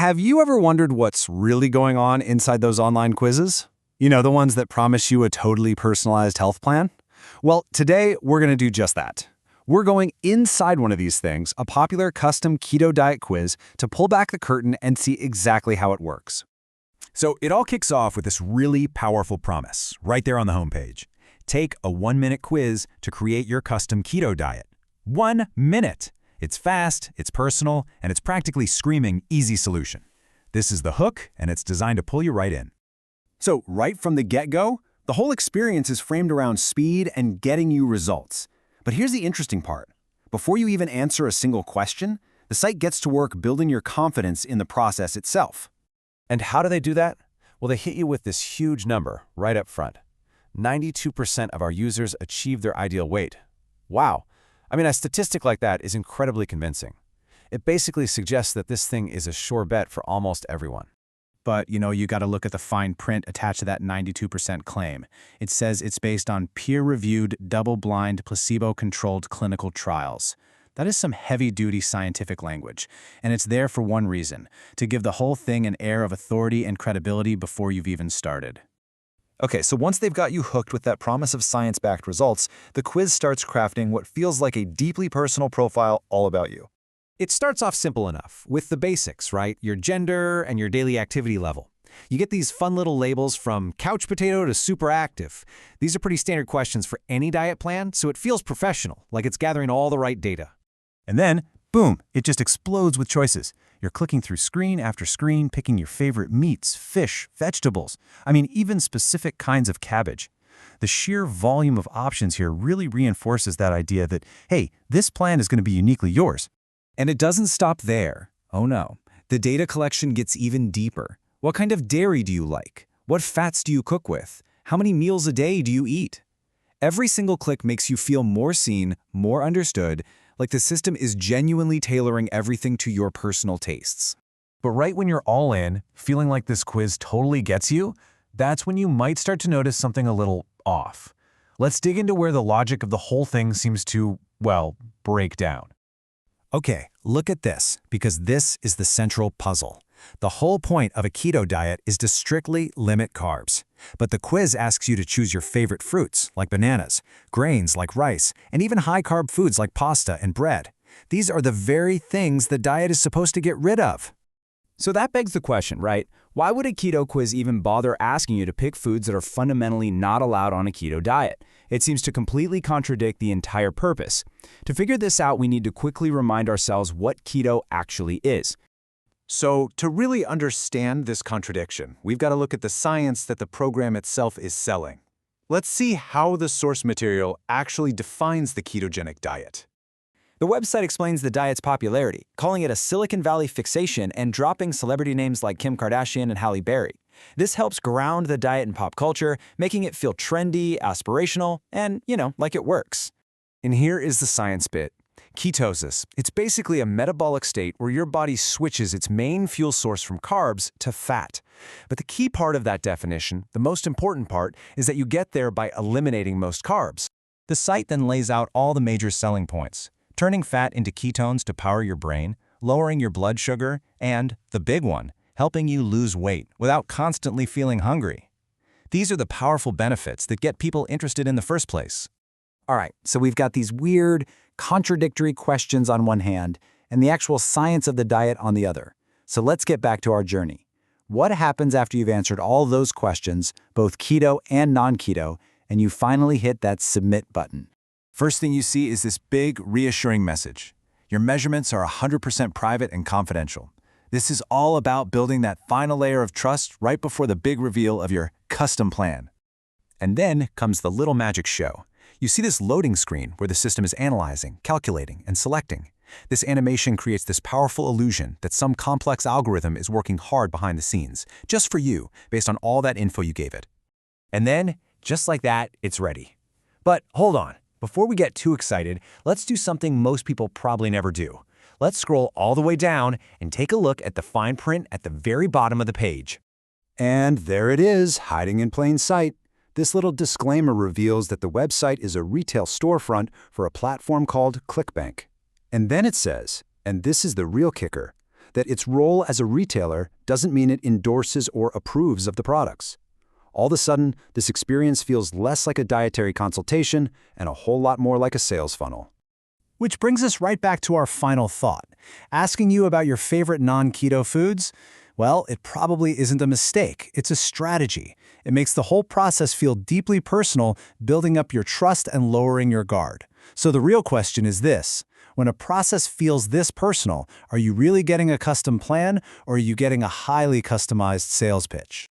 Have you ever wondered what's really going on inside those online quizzes? You know, the ones that promise you a totally personalized health plan? Well, today we're going to do just that. We're going inside one of these things, a popular custom keto diet quiz, to pull back the curtain and see exactly how it works. So it all kicks off with this really powerful promise right there on the homepage. Take a 1-minute quiz to create your custom keto diet. 1 minute! It's fast, it's personal, and it's practically screaming easy solution. This is the hook, and it's designed to pull you right in. So right from the get-go, the whole experience is framed around speed and getting you results. But here's the interesting part. Before you even answer a single question, the site gets to work building your confidence in the process itself. And how do they do that? Well, they hit you with this huge number right up front. 92% of our users achieve their ideal weight. Wow. I mean, a statistic like that is incredibly convincing. It basically suggests that this thing is a sure bet for almost everyone. But, you got to look at the fine print attached to that 92% claim. It says it's based on peer-reviewed, double-blind, placebo-controlled clinical trials. That is some heavy-duty scientific language, and it's there for one reason, to give the whole thing an air of authority and credibility before you've even started. Okay, so once they've got you hooked with that promise of science-backed results, the quiz starts crafting what feels like a deeply personal profile all about you. It starts off simple enough, with the basics, right? Your gender and your daily activity level. You get these fun little labels from couch potato to super active. These are pretty standard questions for any diet plan, so it feels professional, like it's gathering all the right data. And then, boom, it just explodes with choices. You're clicking through screen after screen, picking your favorite meats, fish, vegetables. I mean, even specific kinds of cabbage. The sheer volume of options here really reinforces that idea that, hey, this plan is going to be uniquely yours. And it doesn't stop there. Oh no. The data collection gets even deeper. What kind of dairy do you like? What fats do you cook with? How many meals a day do you eat? Every single click makes you feel more seen, more understood, like the system is genuinely tailoring everything to your personal tastes. But right when you're all in, feeling like this quiz totally gets you, that's when you might start to notice something a little off. Let's dig into where the logic of the whole thing seems to, well, break down. Okay, look at this, because this is the central puzzle. The whole point of a keto diet is to strictly limit carbs. But the quiz asks you to choose your favorite fruits, like bananas, grains like rice, and even high-carb foods like pasta and bread. These are the very things the diet is supposed to get rid of. So that begs the question, right? Why would a keto quiz even bother asking you to pick foods that are fundamentally not allowed on a keto diet? It seems to completely contradict the entire purpose. To figure this out, we need to quickly remind ourselves what keto actually is. So to really understand this contradiction, we've got to look at the science that the program itself is selling. Let's see how the source material actually defines the ketogenic diet. The website explains the diet's popularity, calling it a Silicon Valley fixation and dropping celebrity names like Kim Kardashian and Halle Berry. This helps ground the diet in pop culture, making it feel trendy, aspirational, and, like it works. And here is the science bit. Ketosis. It's basically a metabolic state where your body switches its main fuel source from carbs to fat. But the key part of that definition, the most important part, is that you get there by eliminating most carbs. The site then lays out all the major selling points, turning fat into ketones to power your brain, lowering your blood sugar, and, the big one, helping you lose weight without constantly feeling hungry. These are the powerful benefits that get people interested in the first place. All right, so we've got these weird, contradictory questions on one hand and the actual science of the diet on the other. So let's get back to our journey. What happens after you've answered all those questions, both keto and non-keto, and you finally hit that submit button? First thing you see is this big, reassuring message. Your measurements are 100% private and confidential. This is all about building that final layer of trust right before the big reveal of your custom plan. And then comes the little magic show. You see this loading screen where the system is analyzing, calculating, and selecting. This animation creates this powerful illusion that some complex algorithm is working hard behind the scenes, just for you, based on all that info you gave it. And then, just like that, it's ready. But hold on. Before we get too excited, let's do something most people probably never do. Let's scroll all the way down and take a look at the fine print at the very bottom of the page. And there it is, hiding in plain sight. This little disclaimer reveals that the website is a retail storefront for a platform called ClickBank. And then it says, and this is the real kicker, that its role as a retailer doesn't mean it endorses or approves of the products. All of a sudden, this experience feels less like a dietary consultation and a whole lot more like a sales funnel. Which brings us right back to our final thought. Asking you about your favorite non-keto foods? Well, it probably isn't a mistake. It's a strategy. It makes the whole process feel deeply personal, building up your trust and lowering your guard. So the real question is this. When a process feels this personal, are you really getting a custom plan or are you getting a highly customized sales pitch?